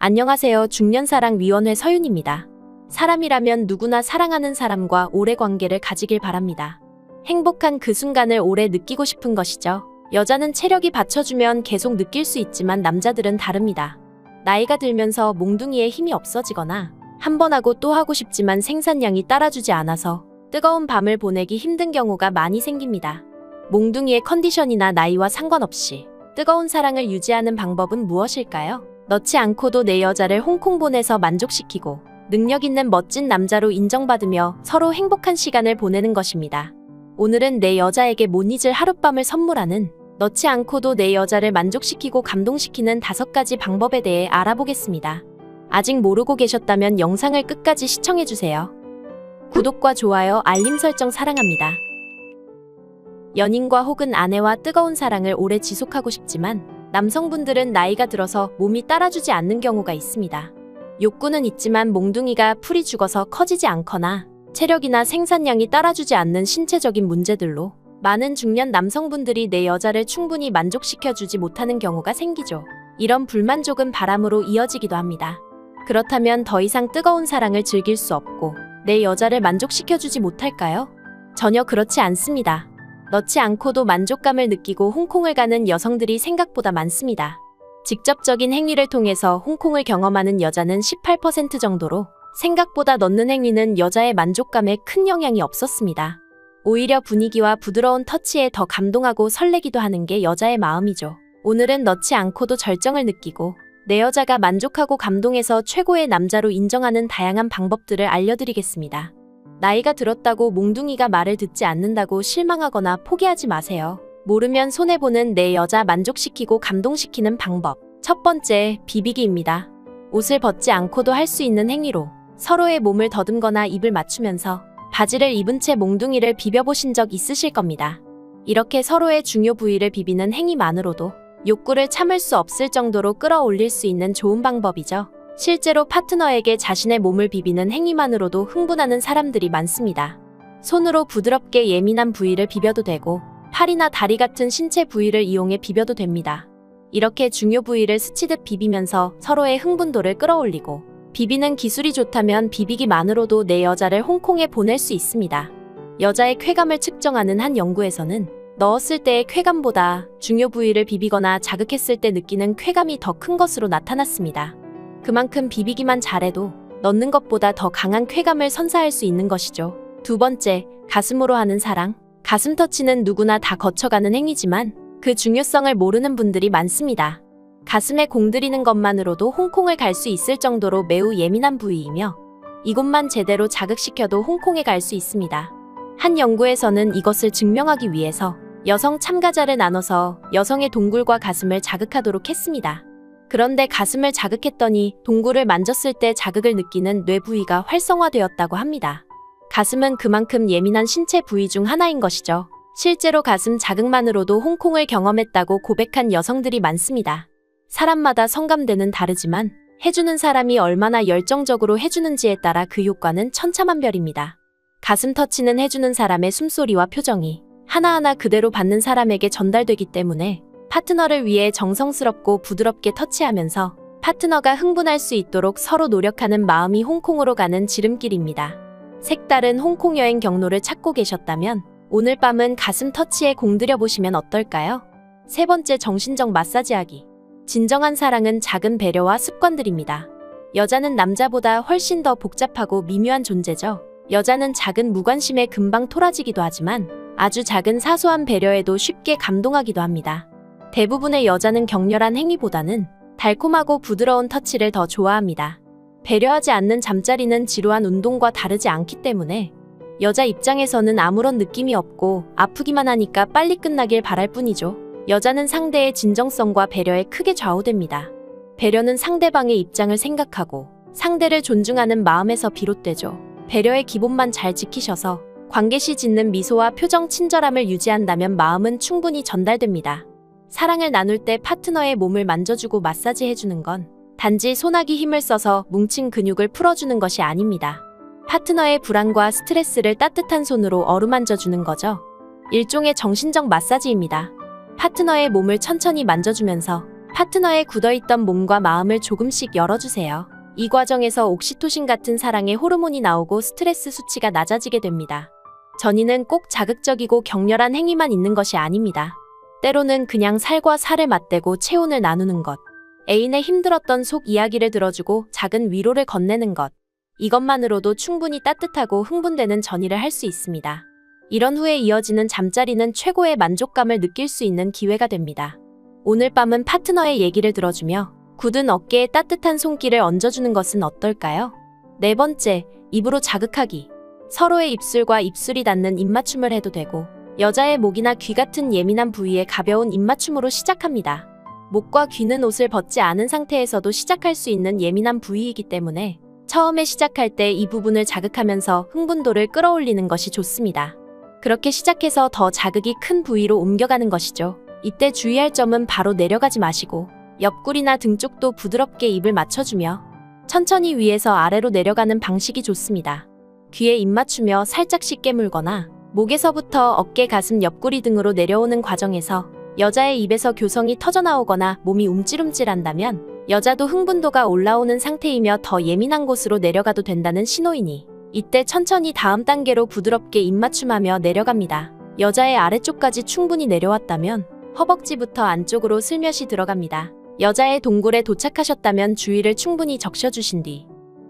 안녕하세요. 중년사랑위원회 서윤입니다. 사람이라면 누구나 사랑하는 사람과 오래 관계를 가지길 바랍니다. 행복한 그 순간을 오래 느끼고 싶은 것이죠. 여자는 체력이 받쳐주면 계속 느낄 수 있지만 남자들은 다릅니다. 나이가 들면서 몽둥이에 힘이 없어지거나 한 번 하고 또 하고 싶지만 생산량이 따라주지 않아서 뜨거운 밤을 보내기 힘든 경우가 많이 생깁니다. 몽둥이의 컨디션이나 나이와 상관없이 뜨거운 사랑을 유지하는 방법은 무엇일까요? 넣지 않고도 내 여자를 홍콩 보내서 만족시키고 능력 있는 멋진 남자로 인정받으며 서로 행복한 시간을 보내는 것입니다. 오늘은 내 여자에게 못 잊을 하룻밤을 선물하는 넣지 않고도 내 여자를 만족시키고 감동시키는 5가지 방법에 대해 알아보겠습니다. 아직 모르고 계셨다면 영상을 끝까지 시청해주세요. 구독과 좋아요, 알림 설정 사랑합니다. 연인과 혹은 아내와 뜨거운 사랑을 오래 지속하고 싶지만 남성분들은 나이가 들어서 몸이 따라주지 않는 경우가 있습니다. 욕구는 있지만 몽둥이가 풀이 죽어서 커지지 않거나 체력이나 생산량이 따라주지 않는 신체적인 문제들로 많은 중년 남성분들이 내 여자를 충분히 만족시켜주지 못하는 경우가 생기죠. 이런 불만족은 바람으로 이어지기도 합니다. 그렇다면 더 이상 뜨거운 사랑을 즐길 수 없고 내 여자를 만족시켜주지 못할까요? 전혀 그렇지 않습니다. 넣지 않고도 만족감을 느끼고 홍콩을 가는 여성들이 생각보다 많습니다. 직접적인 행위를 통해서 홍콩을 경험하는 여자는 18% 정도로 생각보다 넣는 행위는 여자의 만족감에 큰 영향이 없었습니다. 오히려 분위기와 부드러운 터치에 더 감동하고 설레기도 하는 게 여자의 마음이죠. 오늘은 넣지 않고도 절정을 느끼고 내 여자가 만족하고 감동해서 최고의 남자로 인정하는 다양한 방법들을 알려드리겠습니다. 나이가 들었다고 몽둥이가 말을 듣지 않는다고 실망하거나 포기하지 마세요. 모르면 손해보는 내 여자 만족시키고 감동시키는 방법. 첫 번째, 비비기입니다. 옷을 벗지 않고도 할 수 있는 행위로 서로의 몸을 더듬거나 입을 맞추면서 바지를 입은 채 몽둥이를 비벼보신 적 있으실 겁니다. 이렇게 서로의 중요 부위를 비비는 행위만으로도 욕구를 참을 수 없을 정도로 끌어올릴 수 있는 좋은 방법이죠. 실제로 파트너에게 자신의 몸을 비비는 행위만으로도 흥분하는 사람들이 많습니다. 손으로 부드럽게 예민한 부위를 비벼도 되고 팔이나 다리 같은 신체 부위를 이용해 비벼도 됩니다. 이렇게 중요 부위를 스치듯 비비면서 서로의 흥분도를 끌어올리고 비비는 기술이 좋다면 비비기만으로도 내 여자를 홍콩에 보낼 수 있습니다. 여자의 쾌감을 측정하는 한 연구에서는 넣었을 때의 쾌감보다 중요 부위를 비비거나 자극했을 때 느끼는 쾌감이 더 큰 것으로 나타났습니다. 그만큼 비비기만 잘해도 넣는 것보다 더 강한 쾌감을 선사할 수 있는 것이죠. 두 번째, 가슴으로 하는 사랑. 가슴 터치는 누구나 다 거쳐가는 행위지만 그 중요성을 모르는 분들이 많습니다. 가슴에 공들이는 것만으로도 홍콩을 갈 수 있을 정도로 매우 예민한 부위이며 이곳만 제대로 자극시켜도 홍콩에 갈 수 있습니다. 한 연구에서는 이것을 증명하기 위해서 여성 참가자를 나눠서 여성의 동굴과 가슴을 자극하도록 했습니다. 그런데 가슴을 자극했더니 동굴을 만졌을 때 자극을 느끼는 뇌 부위가 활성화되었다고 합니다. 가슴은 그만큼 예민한 신체 부위 중 하나인 것이죠. 실제로 가슴 자극만으로도 홍콩을 경험했다고 고백한 여성들이 많습니다. 사람마다 성감대는 다르지만 해주는 사람이 얼마나 열정적으로 해주는지에 따라 그 효과는 천차만별입니다. 가슴 터치는 해주는 사람의 숨소리와 표정이 하나하나 그대로 받는 사람에게 전달되기 때문에 파트너를 위해 정성스럽고 부드럽게 터치하면서 파트너가 흥분할 수 있도록 서로 노력하는 마음이 홍콩으로 가는 지름길입니다. 색다른 홍콩 여행 경로를 찾고 계셨다면 오늘 밤은 가슴 터치에 공들여 보시면 어떨까요? 세 번째, 정신적 마사지하기. 진정한 사랑은 작은 배려와 습관들입니다. 여자는 남자보다 훨씬 더 복잡하고 미묘한 존재죠. 여자는 작은 무관심에 금방 토라지기도 하지만 아주 작은 사소한 배려에도 쉽게 감동하기도 합니다. 대부분의 여자는 격렬한 행위보다는 달콤하고 부드러운 터치를 더 좋아합니다. 배려하지 않는 잠자리는 지루한 운동과 다르지 않기 때문에 여자 입장에서는 아무런 느낌이 없고 아프기만 하니까 빨리 끝나길 바랄 뿐이죠. 여자는 상대의 진정성과 배려에 크게 좌우됩니다. 배려는 상대방의 입장을 생각하고 상대를 존중하는 마음에서 비롯되죠. 배려의 기본만 잘 지키셔서 관계 시 짓는 미소와 표정 친절함을 유지한다면 마음은 충분히 전달됩니다. 사랑을 나눌 때 파트너의 몸을 만져주고 마사지해주는 건 단지 손아귀 힘을 써서 뭉친 근육을 풀어주는 것이 아닙니다. 파트너의 불안과 스트레스를 따뜻한 손으로 어루만져주는 거죠. 일종의 정신적 마사지입니다. 파트너의 몸을 천천히 만져주면서 파트너의 굳어있던 몸과 마음을 조금씩 열어주세요. 이 과정에서 옥시토신 같은 사랑의 호르몬이 나오고 스트레스 수치가 낮아지게 됩니다. 전이는 꼭 자극적이고 격렬한 행위만 있는 것이 아닙니다. 때로는 그냥 살과 살을 맞대고 체온을 나누는 것, 애인의 힘들었던 속 이야기를 들어주고 작은 위로를 건네는 것, 이것만으로도 충분히 따뜻하고 흥분되는 전이를 할 수 있습니다. 이런 후에 이어지는 잠자리는 최고의 만족감을 느낄 수 있는 기회가 됩니다. 오늘 밤은 파트너의 얘기를 들어주며 굳은 어깨에 따뜻한 손길을 얹어주는 것은 어떨까요? 네 번째, 입으로 자극하기. 서로의 입술과 입술이 닿는 입맞춤을 해도 되고, 여자의 목이나 귀 같은 예민한 부위에 가벼운 입맞춤으로 시작합니다. 목과 귀는 옷을 벗지 않은 상태에서도 시작할 수 있는 예민한 부위이기 때문에 처음에 시작할 때 이 부분을 자극하면서 흥분도를 끌어올리는 것이 좋습니다. 그렇게 시작해서 더 자극이 큰 부위로 옮겨가는 것이죠. 이때 주의할 점은 바로 내려가지 마시고 옆구리나 등 쪽도 부드럽게 입을 맞춰주며 천천히 위에서 아래로 내려가는 방식이 좋습니다. 귀에 입 맞추며 살짝씩 깨물거나 목에서부터 어깨, 가슴, 옆구리 등으로 내려오는 과정에서 여자의 입에서 교성이 터져나오거나 몸이 움찔움찔한다면 여자도 흥분도가 올라오는 상태이며 더 예민한 곳으로 내려가도 된다는 신호이니 이때 천천히 다음 단계로 부드럽게 입맞춤하며 내려갑니다. 여자의 아래쪽까지 충분히 내려왔다면 허벅지부터 안쪽으로 슬며시 들어갑니다. 여자의 동굴에 도착하셨다면 주위를 충분히 적셔주신 뒤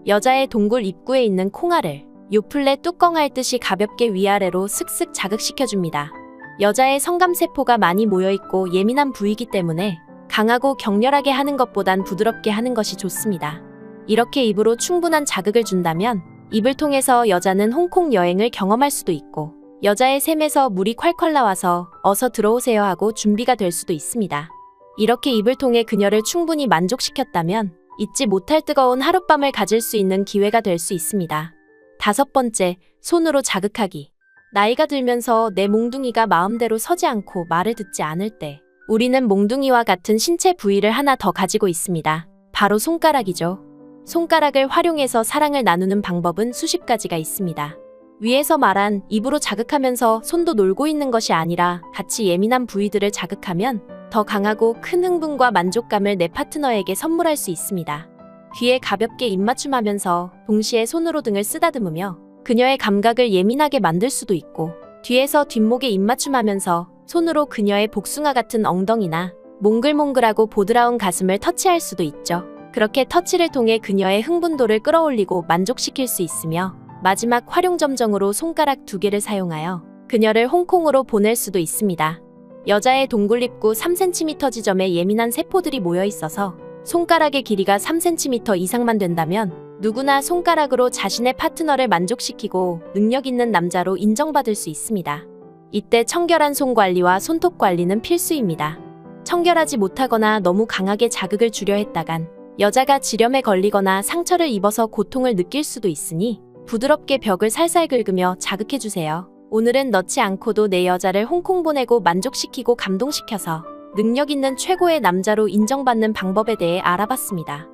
여자의 동굴 입구에 있는 콩알을 요플레 뚜껑 핥듯이 가볍게 위아래로 슥슥 자극시켜줍니다. 여자의 성감세포가 많이 모여있고 예민한 부위이기 때문에 강하고 격렬하게 하는 것보단 부드럽게 하는 것이 좋습니다. 이렇게 입으로 충분한 자극을 준다면 입을 통해서 여자는 홍콩 여행을 경험할 수도 있고 여자의 샘에서 물이 콸콸 나와서 어서 들어오세요 하고 준비가 될 수도 있습니다. 이렇게 입을 통해 그녀를 충분히 만족시켰다면 잊지 못할 뜨거운 하룻밤을 가질 수 있는 기회가 될 수 있습니다. 다섯 번째, 손으로 자극하기. 나이가 들면서 내 몽둥이가 마음대로 서지 않고 말을 듣지 않을 때 우리는 몽둥이와 같은 신체 부위를 하나 더 가지고 있습니다. 바로 손가락이죠. 손가락을 활용해서 사랑을 나누는 방법은 수십 가지가 있습니다. 위에서 말한 입으로 자극하면서 손도 놀고 있는 것이 아니라 같이 예민한 부위들을 자극하면 더 강하고 큰 흥분과 만족감을 내 파트너에게 선물할 수 있습니다. 귀에 가볍게 입맞춤하면서 동시에 손으로 등을 쓰다듬으며 그녀의 감각을 예민하게 만들 수도 있고 뒤에서 뒷목에 입맞춤하면서 손으로 그녀의 복숭아 같은 엉덩이나 몽글몽글하고 보드라운 가슴을 터치할 수도 있죠. 그렇게 터치를 통해 그녀의 흥분도를 끌어올리고 만족시킬 수 있으며 마지막 활용점정으로 손가락 2개를 사용하여 그녀를 홍콩으로 보낼 수도 있습니다. 여자의 동굴 입구 3cm 지점에 예민한 세포들이 모여 있어서 손가락의 길이가 3cm 이상만 된다면 누구나 손가락으로 자신의 파트너를 만족시키고 능력 있는 남자로 인정받을 수 있습니다. 이때 청결한 손 관리와 손톱 관리는 필수입니다. 청결하지 못하거나 너무 강하게 자극을 주려 했다간 여자가 지렴에 걸리거나 상처를 입어서 고통을 느낄 수도 있으니 부드럽게 벽을 살살 긁으며 자극해주세요. 오늘은 넣지 않고도 내 여자를 홍콩 보내고 만족시키고 감동시켜서 능력 있는 최고의 남자로 인정받는 방법에 대해 알아봤습니다.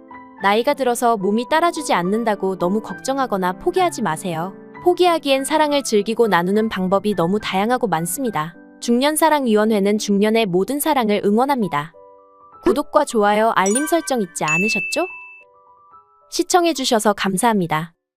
나이가 들어서 몸이 따라주지 않는다고 너무 걱정하거나 포기하지 마세요. 포기하기엔 사랑을 즐기고 나누는 방법이 너무 다양하고 많습니다. 중년사랑위원회는 중년의 모든 사랑을 응원합니다. 구독과 좋아요, 알림 설정 잊지 않으셨죠? 시청해주셔서 감사합니다.